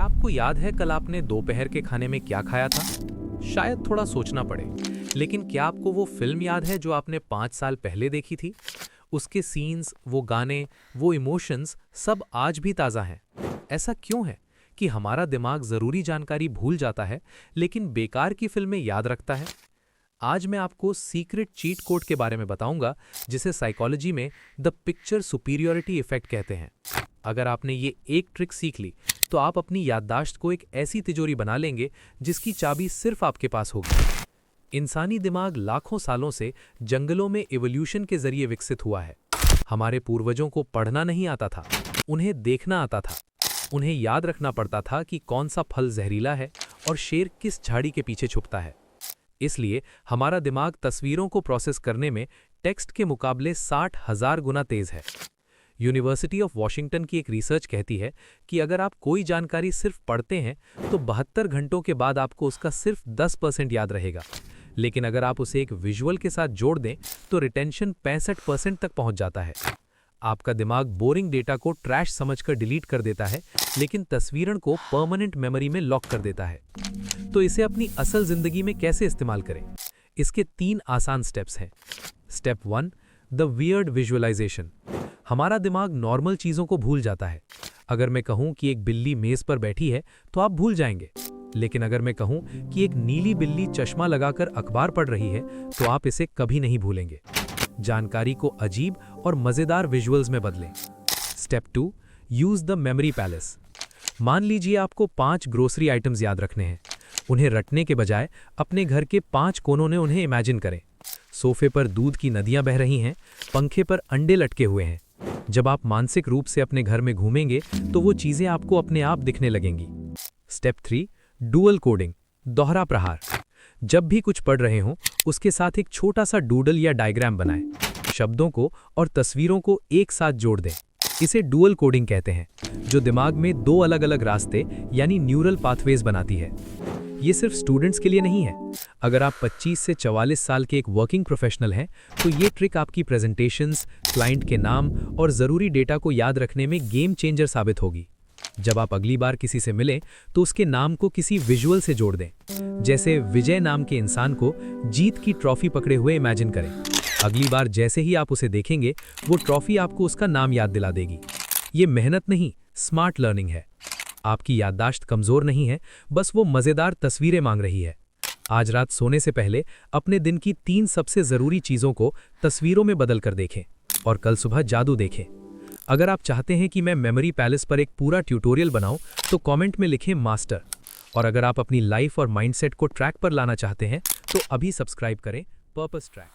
आपको याद है कल आपने दोपहर के खाने में क्या खाया था? शायद थोड़ा सोचना पड़े, लेकिन क्या आपको वो फिल्म याद है जो आपने 5 साल पहले देखी थी? उसके सीन्स, वो गाने, वो इमोशंस सब आज भी ताज़ा हैं। ऐसा क्यों है कि हमारा दिमाग ज़रूरी जानकारी भूल जाता है, लेकिन बेकार की फिल्में याद रखता है? आज मैं आपको सीक्रेट चीट कोड के बारे में बताऊंगा, जिसे साइकोलॉजी में द पिक्चर सुपीरियरिटी इफेक्ट कहते हैं। अगर आपने ये एक ट्रिक सीख ली, तो आप अपनी याददाश्त को एक ऐसी तिजोरी बना लेंगे जिसकी चाबी सिर्फ आपके पास होगी। इंसानी दिमाग लाखों सालों से जंगलों में इवोल्यूशन के जरिए विकसित हुआ है। हमारे पूर्वजों को पढ़ना नहीं आता था, उन्हें देखना आता था। उन्हें याद रखना पड़ता था कि कौन सा फल जहरीला है और शेर किस झाड़ी के पीछे छुपता है। इसलिए हमारा दिमाग तस्वीरों को प्रोसेस करने में टेक्स्ट के मुकाबले 60,000 गुना तेज है। यूनिवर्सिटी ऑफ वॉशिंगटन की एक रिसर्च कहती है कि अगर आप कोई जानकारी सिर्फ पढ़ते हैं तो 72 घंटों के बाद आपको उसका सिर्फ 10% याद रहेगा, लेकिन अगर आप उसे एक विजुअल के साथ जोड़ दें तो रिटेंशन 65% तक पहुंच जाता है। आपका दिमाग बोरिंग डेटा को ट्रैश समझकर डिलीट कर देता है, लेकिन तस्वीरों को परमानेंट मेमोरी में लॉक कर देता है। तो इसे अपनी असल जिंदगी में कैसे इस्तेमाल करें? इसके 3 आसान स्टेप्स हैं। Step 1, the weird visualization. हमारा दिमाग नॉर्मल चीज़ों को भूल जाता है। अगर मैं कहूं कि एक बिल्ली मेज पर बैठी है तो आप भूल जाएंगे, लेकिन अगर मैं कहूं कि एक नीली बिल्ली चश्मा लगाकर अखबार पढ़ रही है तो आप इसे कभी नहीं भूलेंगे। जानकारी को अजीब और मज़ेदार विजुअल्स में बदलें। Step 2, use the memory palace. मान लीजिए आपको 5 ग्रोसरी आइटम्स याद रखने हैं। उन्हें रटने के बजाय अपने घर के 5 कोनों में उन्हें इमेजिन करें। सोफे पर दूध की नदियां बह रही हैं, पंखे पर अंडे लटके हुए हैं। जब आप मानसिक रूप से अपने घर में घूमेंगे तो वो चीज़ें आपको अपने आप दिखने लगेंगी। स्टेप 3, डुअल कोडिंग, दोहरा प्रहार। जब भी कुछ पढ़ रहे हों, उसके साथ एक छोटा सा डूडल या डायग्राम बनाएं। शब्दों को और तस्वीरों को एक साथ जोड़ दें। इसे डुअल कोडिंग कहते हैं, जो दिमाग में 2 अलग अलग रास्ते यानी न्यूरल पाथवेज बनाती है। ये सिर्फ स्टूडेंट्स के लिए नहीं है। अगर आप 25 से 44 साल के एक वर्किंग प्रोफेशनल हैं, तो ये ट्रिक आपकी प्रेजेंटेशंस, क्लाइंट के नाम और ज़रूरी डेटा को याद रखने में गेम चेंजर साबित होगी। जब आप अगली बार किसी से मिलें तो उसके नाम को किसी विजुअल से जोड़ दें। जैसे विजय नाम के इंसान को जीत की ट्रॉफी पकड़े हुए इमेजिन करें। अगली बार जैसे ही आप उसे देखेंगे, वो ट्रॉफी आपको उसका नाम याद दिला देगी। ये मेहनत नहीं, स्मार्ट लर्निंग है। आपकी याददाश्त कमज़ोर नहीं है, बस वो मज़ेदार तस्वीरें मांग रही है। आज रात सोने से पहले अपने दिन की 3 सबसे ज़रूरी चीज़ों को तस्वीरों में बदल कर देखें और कल सुबह जादू देखें। अगर आप चाहते हैं कि मैं मेमोरी पैलेस पर एक पूरा ट्यूटोरियल बनाऊं, तो कमेंट में लिखें मास्टर। और अगर आप अपनी लाइफ और माइंडसेट को ट्रैक पर लाना चाहते हैं तो अभी सब्सक्राइब करें पर्पस ट्रैक।